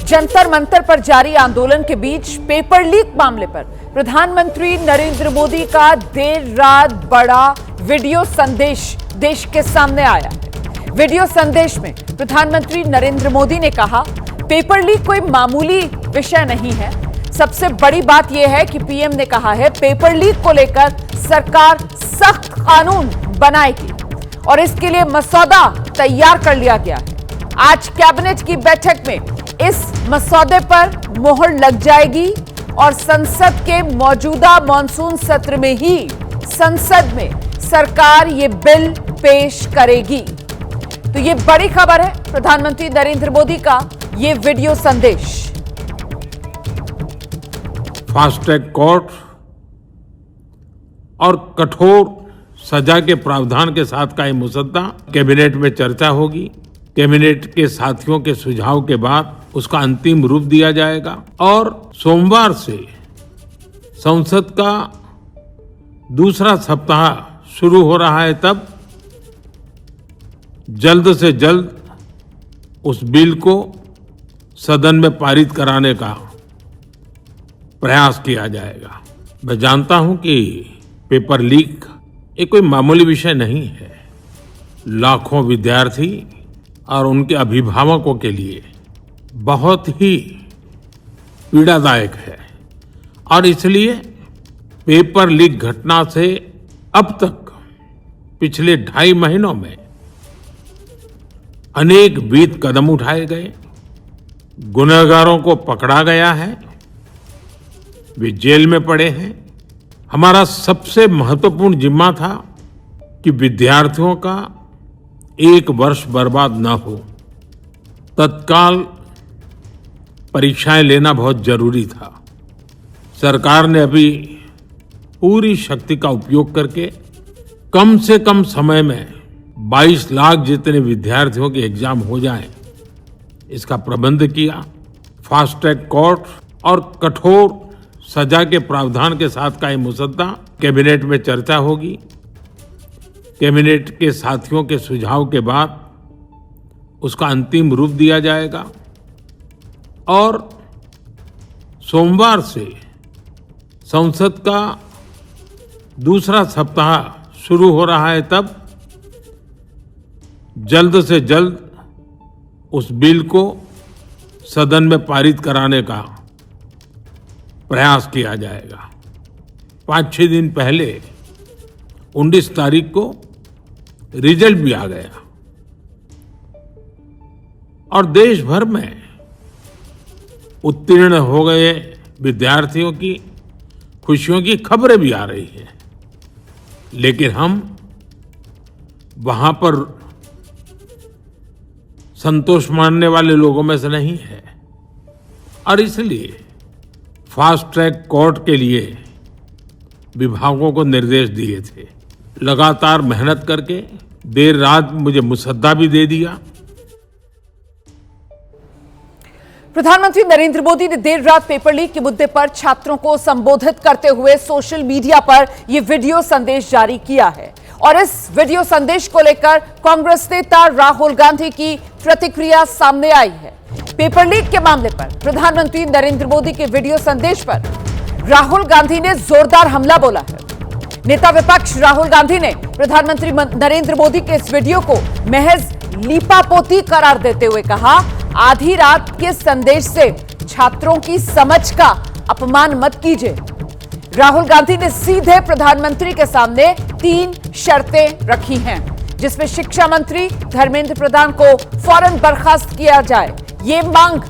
जंतर मंतर पर जारी आंदोलन के बीच पेपर लीक मामले पर प्रधानमंत्री नरेंद्र मोदी का देर रात बड़ा वीडियो संदेश देश के सामने आया है। वीडियो संदेश में प्रधानमंत्री नरेंद्र मोदी ने कहा, पेपर लीक कोई मामूली विषय नहीं है। सबसे बड़ी बात यह है कि पीएम ने कहा है, पेपर लीक को लेकर सरकार सख्त कानून बनाएगी और इसके लिए मसौदा तैयार कर लिया गया है। आज कैबिनेट की बैठक में इस मसौदे पर मोहर लग जाएगी और संसद के मौजूदा मॉनसून सत्र में ही संसद में सरकार ये बिल पेश करेगी। तो ये बड़ी खबर है, प्रधानमंत्री नरेंद्र मोदी का ये वीडियो संदेश। फास्ट ट्रैक कोर्ट और कठोर सजा के प्रावधान के साथ का ये मुसद्दा कैबिनेट में चर्चा होगी। कैबिनेट के साथियों के सुझाव के बाद उसका अंतिम रूप दिया जाएगा और सोमवार से संसद का दूसरा सप्ताह शुरू हो रहा है। तब जल्द से जल्द उस बिल को सदन में पारित कराने का प्रयास किया जाएगा। मैं जानता हूं कि पेपर लीक ये कोई मामूली विषय नहीं है। लाखों विद्यार्थी और उनके अभिभावकों के लिए बहुत ही पीड़ादायक है और इसलिए पेपर लीक घटना से अब तक पिछले 2.5 महीनों में अनेक विध कदम उठाए गए। गुनहगारों को पकड़ा गया है, वे जेल में पड़े हैं। हमारा सबसे महत्वपूर्ण जिम्मा था कि विद्यार्थियों का 1 वर्ष बर्बाद न हो। तत्काल परीक्षाएं लेना बहुत जरूरी था। सरकार ने अभी पूरी शक्ति का उपयोग करके कम से कम समय में 22 लाख जितने विद्यार्थियों के एग्जाम हो जाएं, इसका प्रबंध किया। फास्ट ट्रैक कोर्ट और कठोर सजा के प्रावधान के साथ का ये मुसद्दा कैबिनेट में चर्चा होगी। कैबिनेट के साथियों के सुझाव के बाद उसका अंतिम रूप दिया जाएगा और सोमवार से संसद का दूसरा सप्ताह शुरू हो रहा है। तब जल्द से जल्द उस बिल को सदन में पारित कराने का प्रयास किया जाएगा। 5-6 दिन पहले 19 तारीख को रिजल्ट भी आ गया और देश भर में उत्तीर्ण हो गए विद्यार्थियों की खुशियों की खबरें भी आ रही हैं। लेकिन हम वहां पर संतोष मानने वाले लोगों में से नहीं है और इसलिए फास्ट ट्रैक कोर्ट के लिए विभागों को निर्देश दिए थे। लगातार मेहनत करके देर रात मुझे मुसद्दा भी दे दिया। प्रधानमंत्री नरेंद्र मोदी ने देर रात पेपर लीक के मुद्दे पर छात्रों को संबोधित करते हुए सोशल मीडिया पर यह वीडियो संदेश जारी किया है और इस वीडियो संदेश को लेकर कांग्रेस नेता राहुल गांधी की प्रतिक्रिया सामने आई है। पेपर लीक के मामले पर प्रधानमंत्री नरेंद्र मोदी के वीडियो संदेश पर राहुल गांधी ने जोरदार हमला बोला है। नेता विपक्ष राहुल गांधी ने प्रधानमंत्री नरेंद्र मोदी के इस वीडियो को महज लीपापोती करार देते हुए कहा, आधी रात के संदेश से छात्रों की समझ का अपमान मत कीजिए। राहुल गांधी ने सीधे प्रधानमंत्री के सामने 3 शर्तें रखी हैं, जिसमें शिक्षा मंत्री धर्मेंद्र प्रधान को फौरन बर्खास्त किया जाए। ये मांग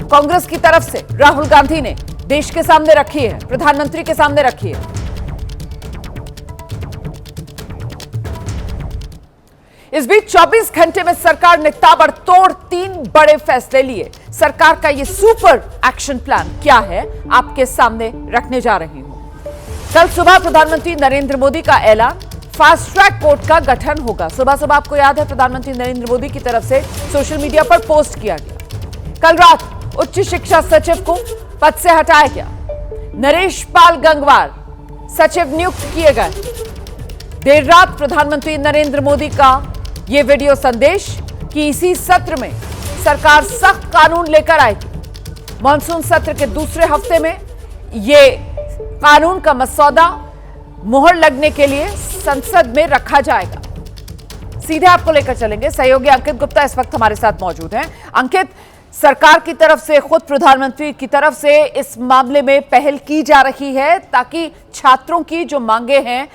कांग्रेस की तरफ से राहुल गांधी ने देश के सामने रखी है, प्रधानमंत्री के सामने रखी है। इस बीच 24 घंटे में सरकार ने ताबड़तोड़ 3 बड़े फैसले लिए। सरकार का ये सुपर एक्शन प्लान क्या है, आपके सामने रखने जा रही हूं। कल सुबह प्रधानमंत्री नरेंद्र मोदी का ऐलान, फास्ट ट्रैक कोर्ट का गठन होगा। सुबह सुबह आपको याद है, प्रधानमंत्री नरेंद्र मोदी की तरफ से सोशल मीडिया पर पोस्ट किया गया। कल रात उच्च शिक्षा सचिव को पद से हटाया गया। नरेश पाल गंगवार सचिव नियुक्त किए गए। देर रात प्रधानमंत्री नरेंद्र मोदी का यह वीडियो संदेश कि इसी सत्र में सरकार सख्त कानून लेकर आएगी। मॉनसून सत्र के दूसरे हफ्ते में ये कानून का मसौदा मुहर लगने के लिए संसद में रखा जाएगा। सीधे आपको लेकर चलेंगे, सहयोगी अंकित गुप्ता इस वक्त हमारे साथ मौजूद हैं। अंकित, सरकार की तरफ से, खुद प्रधानमंत्री की तरफ से इस मामले में पहल की जा रही है ताकि छात्रों की जो मांगे हैं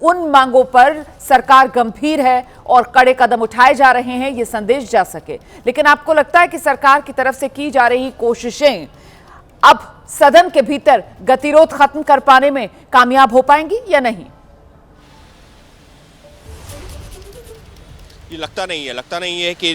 उन मांगों पर सरकार गंभीर है और कड़े कदम उठाए जा रहे हैं, ये संदेश जा सके। लेकिन आपको लगता है कि सरकार की तरफ से की जा रही कोशिशें अब सदन के भीतर गतिरोध खत्म कर पाने में कामयाब हो पाएंगी या नहीं? ये लगता नहीं है कि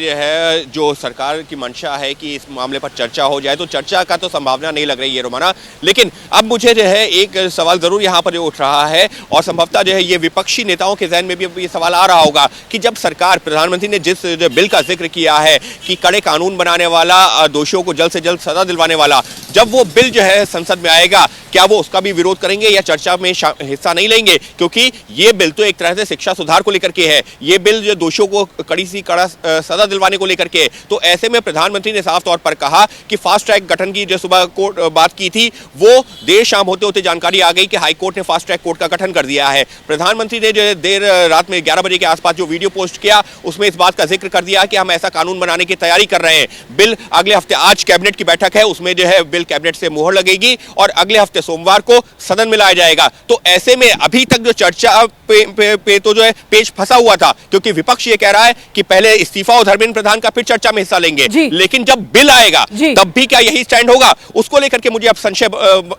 जो सरकार की मंशा है कि इस मामले पर चर्चा हो जाए, तो चर्चा का तो संभावना नहीं लग रही है रोमाना। लेकिन अब मुझे जो है एक सवाल जरूर यहाँ पर उठ रहा है और संभवतः जो है ये विपक्षी नेताओं के जहन में भी ये सवाल आ रहा होगा कि जब सरकार, प्रधानमंत्री ने जिस बिल का जिक्र किया है कि कड़े कानून बनाने वाला, दोषियों को जल्द से जल्द सजा दिलवाने वाला, जब वो बिल जो है संसद में आएगा, क्या वो उसका भी विरोध करेंगे या चर्चा में हिस्सा नहीं लेंगे? क्योंकि ये बिल तो एक तरह से शिक्षा सुधार को लेकर के है, ये बिल जो दोषियों को कड़ी सी कड़ा सजा दिलवाने को लेकर के। तो ऐसे में प्रधानमंत्री ने साफ तौर पर कहा कि फास्ट ट्रैक गठन की जो सुबह कोर्ट बात की थी, वो देर शाम होते होते जानकारी आ गई कि हाई कोर्ट ने फास्ट ट्रैक कोर्ट का गठन कर दिया है। प्रधानमंत्री ने जो देर रात में 11 बजे के आसपास जो वीडियो पोस्ट किया, उसमें इस बात का जिक्र कर दिया कि हम ऐसा कानून बनाने की तैयारी कर रहे हैं। बिल अगले हफ्ते, आज कैबिनेट की बैठक है, उसमें जो है बिल कैबिनेट से मुहर लगेगी और अगले हफ्ते सोमवार को सदन में लाया जाएगा। तो ऐसे में अभी तक जो चर्चा पे तो जो है पेच फंसा हुआ था, क्योंकि विपक्ष ये कह रहा है कि पहले इस्तीफा और धर्मेंद्र प्रधान का, फिर चर्चा में हिस्सा लेंगे। लेकिन जब बिल आएगा तब भी क्या यही स्टैंड होगा? उसको लेकर के मुझे अब संशय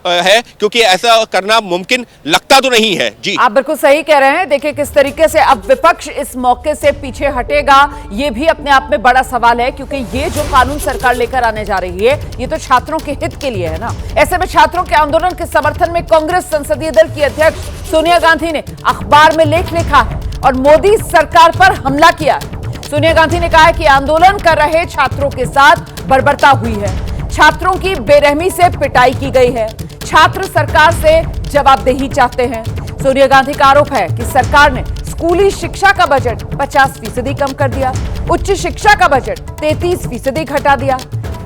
है, क्योंकि ऐसा करना मुमकिन लगता तो नहीं है। जी, आप बिल्कुल सही कह रहे हैं। देखिए किस तरीके से अब विपक्ष इस मौके से पीछे हटेगा, ये भी अपने आप में बड़ा सवाल है, क्योंकि ये जो कानून सरकार लेकर आने जा रही है, ये तो छात्रों के हित के लिए है ना। ऐसे में छात्रों के आंदोलन के समर्थन में कांग्रेस संसदीय दल की अध्यक्ष सोनिया गांधी ने अखबार में लेख लिखा है और मोदी सरकार पर हमला किया है। सोनिया गांधी ने कहा है कि आंदोलन कर रहे छात्रों के साथ बर्बरता हुई है, छात्रों की बेरहमी से पिटाई की गई है, छात्र सरकार से जवाबदेही चाहते हैं। सोनिया गांधी का आरोप है कि सरकार ने स्कूली शिक्षा का बजट 50% कम कर दिया, उच्च शिक्षा का बजट 33% घटा दिया।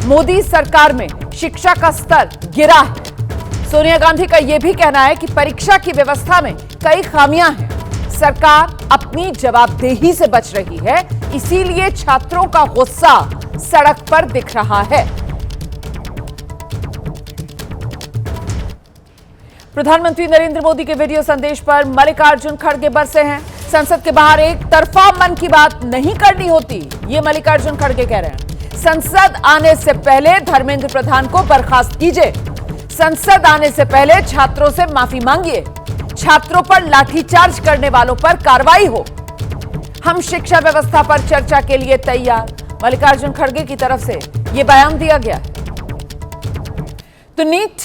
मोदी सरकार में शिक्षा का स्तर गिरा है। सोनिया गांधी का यह भी कहना है कि परीक्षा की व्यवस्था में कई खामियां हैं, सरकार अपनी जवाबदेही से बच रही है, इसीलिए छात्रों का गुस्सा सड़क पर दिख रहा है। प्रधानमंत्री नरेंद्र मोदी के वीडियो संदेश पर मल्लिकार्जुन खड़गे बरसे हैं। संसद के बाहर एक तरफा मन की बात नहीं करनी होती, ये मल्लिकार्जुन खड़गे कह रहे हैं। संसद आने से पहले धर्मेंद्र प्रधान को बर्खास्त कीजिए, संसद आने से पहले छात्रों से माफी मांगिए, छात्रों पर लाठीचार्ज करने वालों पर कार्रवाई हो। हम शिक्षा व्यवस्था पर चर्चा के लिए तैयार, मल्लिकार्जुन खड़गे की तरफ से यह बयान दिया गया है। तो नीट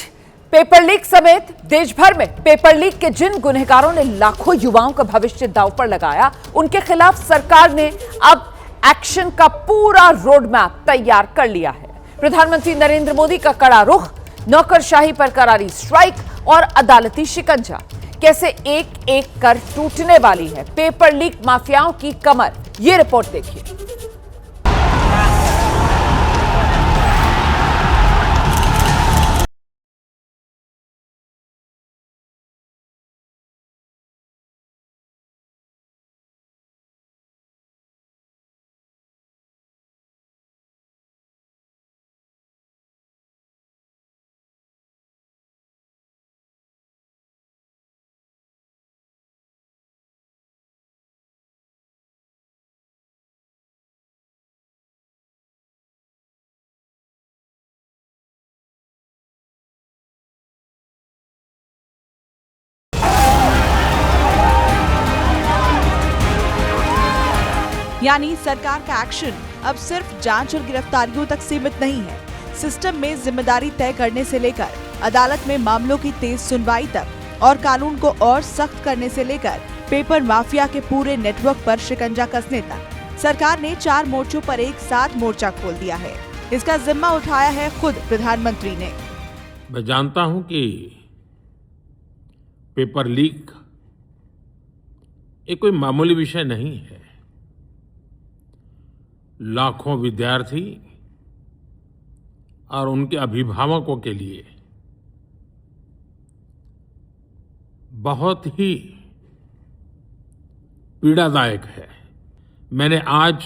पेपर लीक समेत देश भर में पेपर लीक के जिन गुनहगारों ने लाखों युवाओं का भविष्य दांव पर लगाया, उनके खिलाफ सरकार ने अब एक्शन का पूरा रोड मैप तैयार कर लिया है। प्रधानमंत्री नरेंद्र मोदी का कड़ा रुख, नौकरशाही पर करारी स्ट्राइक और अदालती शिकंजा, कैसे एक एक कर टूटने वाली है पेपर लीक माफियाओं की कमर, ये रिपोर्ट देखिए। यानी सरकार का एक्शन अब सिर्फ जांच और गिरफ्तारियों तक सीमित नहीं है। सिस्टम में जिम्मेदारी तय करने से लेकर अदालत में मामलों की तेज सुनवाई तक और कानून को और सख्त करने से लेकर पेपर माफिया के पूरे नेटवर्क पर शिकंजा कसने तक सरकार ने 4 मोर्चों पर एक साथ मोर्चा खोल दिया है। इसका जिम्मा उठाया है खुद प्रधानमंत्री ने। मैं जानता हूं कि पेपर लीक ये कोई मामूली विषय नहीं है। लाखों विद्यार्थी और उनके अभिभावकों के लिए बहुत ही पीड़ादायक है। मैंने आज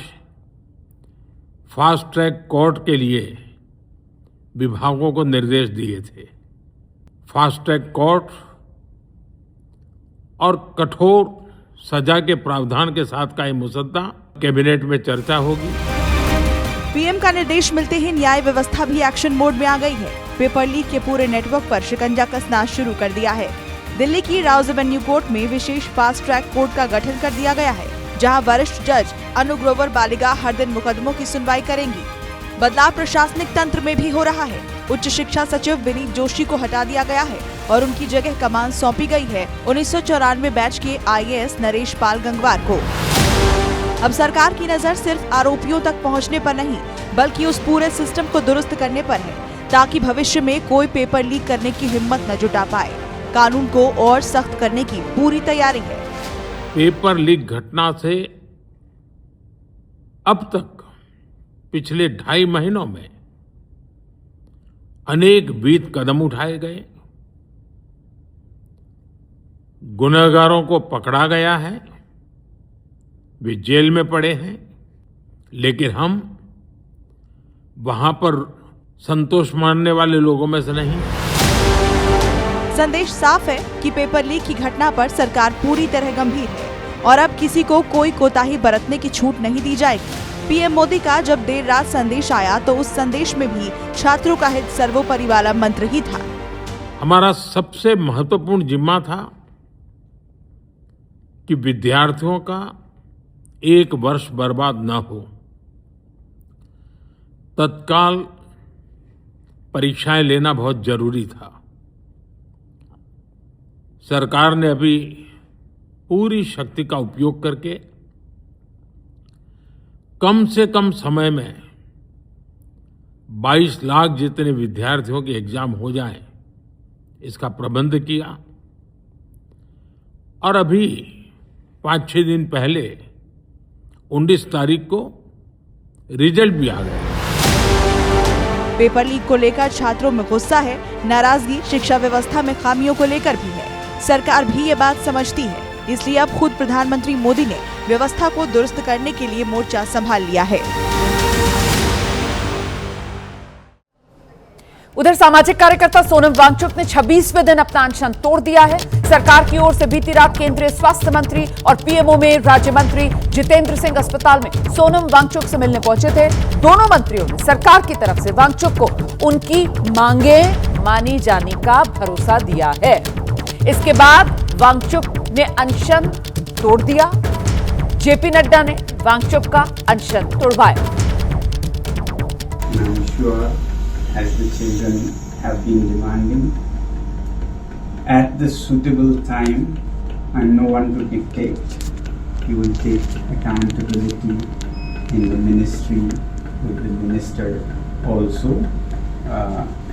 फास्ट ट्रैक कोर्ट के लिए विभागों को निर्देश दिए थे। फास्ट ट्रैक कोर्ट और कठोर सजा के प्रावधान के साथ का ये मुसद्दा कैबिनेट में चर्चा होगी। पीएम का निर्देश मिलते ही न्याय व्यवस्था भी एक्शन मोड में आ गई है। पेपर लीक के पूरे नेटवर्क पर शिकंजा कसना शुरू कर दिया है। दिल्ली की राउज एवेन्यू कोर्ट में विशेष फास्ट ट्रैक कोर्ट का गठन कर दिया गया है, जहां वरिष्ठ जज अनु ग्रोवर बालिगा हर दिन मुकदमों की सुनवाई करेंगी। बदलाव प्रशासनिक तंत्र में भी हो रहा है। उच्च शिक्षा सचिव विनीत जोशी को हटा दिया गया है और उनकी जगह कमान सौंपी गई है 1994 बैच के IAS नरेश पाल गंगवार को। अब सरकार की नजर सिर्फ आरोपियों तक पहुंचने पर नहीं, बल्कि उस पूरे सिस्टम को दुरुस्त करने पर है, ताकि भविष्य में कोई पेपर लीक करने की हिम्मत न जुटा पाए। कानून को और सख्त करने की पूरी तैयारी है। पेपर लीक घटना से अब तक पिछले 2.5 महीनों में अनेक विध कदम उठाए गए। गुनहगारों को पकड़ा गया है, वे जेल में पड़े हैं, लेकिन हम वहां पर संतोष मानने वाले लोगों में से नहीं। संदेश साफ है कि पेपर लीक की घटना पर सरकार पूरी तरह गंभीर है और अब किसी को कोई कोताही बरतने की छूट नहीं दी जाएगी। पीएम मोदी का जब देर रात संदेश आया तो उस संदेश में भी छात्रों का हित सर्वोपरि वाला मंत्र ही था। हमारा सबसे महत्वपूर्ण जिम्मा था कि विद्यार्थियों का 1 वर्ष बर्बाद न हो। तत्काल परीक्षाएं लेना बहुत जरूरी था। सरकार ने अभी पूरी शक्ति का उपयोग करके कम से कम समय में 22 लाख जितने विद्यार्थियों के एग्जाम हो जाएं, इसका प्रबंध किया। और अभी 5-6 दिन पहले 19 तारीख को रिजल्ट भी आ गया। पेपर लीक को लेकर छात्रों में गुस्सा है, नाराजगी शिक्षा व्यवस्था में खामियों को लेकर भी है। सरकार भी ये बात समझती है, इसलिए अब खुद प्रधानमंत्री मोदी ने व्यवस्था को दुरुस्त करने के लिए मोर्चा संभाल लिया है। उधर सामाजिक कार्यकर्ता सोनम वांगचुक ने 26वें दिन अपना अनशन तोड़ दिया है। सरकार की ओर से बीती रात केंद्रीय स्वास्थ्य मंत्री और पीएमओ में राज्य मंत्री जितेंद्र सिंह अस्पताल में सोनम वांगचुक से मिलने पहुंचे थे। दोनों मंत्रियों ने सरकार की तरफ से वांगचुक को उनकी मांगे मानी जाने का भरोसा दिया है। इसके बाद वांगचुक ने अनशन तोड़ दिया। जेपी नड्डा ने वांगचुक का अनशन तोड़वाया। As the children have been demanding, at the suitable time, and no one to dictate, you will take accountability in the ministry with the minister also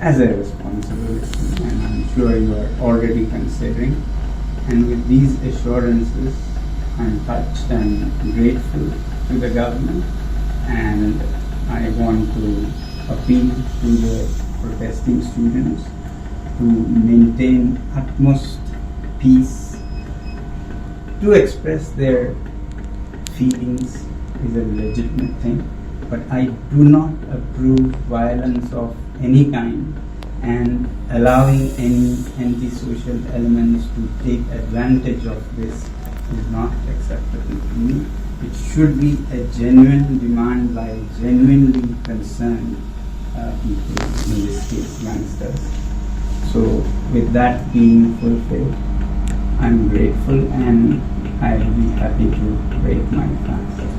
as a responsibility, and I'm sure you are already considering. And with these assurances, I'm touched and grateful to the government, and I want to appeal to the protesting students to maintain utmost peace. To express their feelings is a legitimate thing, but I do not approve violence of any kind, and allowing any antisocial elements to take advantage of this is not acceptable to me. It should be a genuine demand by genuinely concerned people, in this case youngsters. So with that being fulfilled, I'm grateful and I'll be happy to break my fast.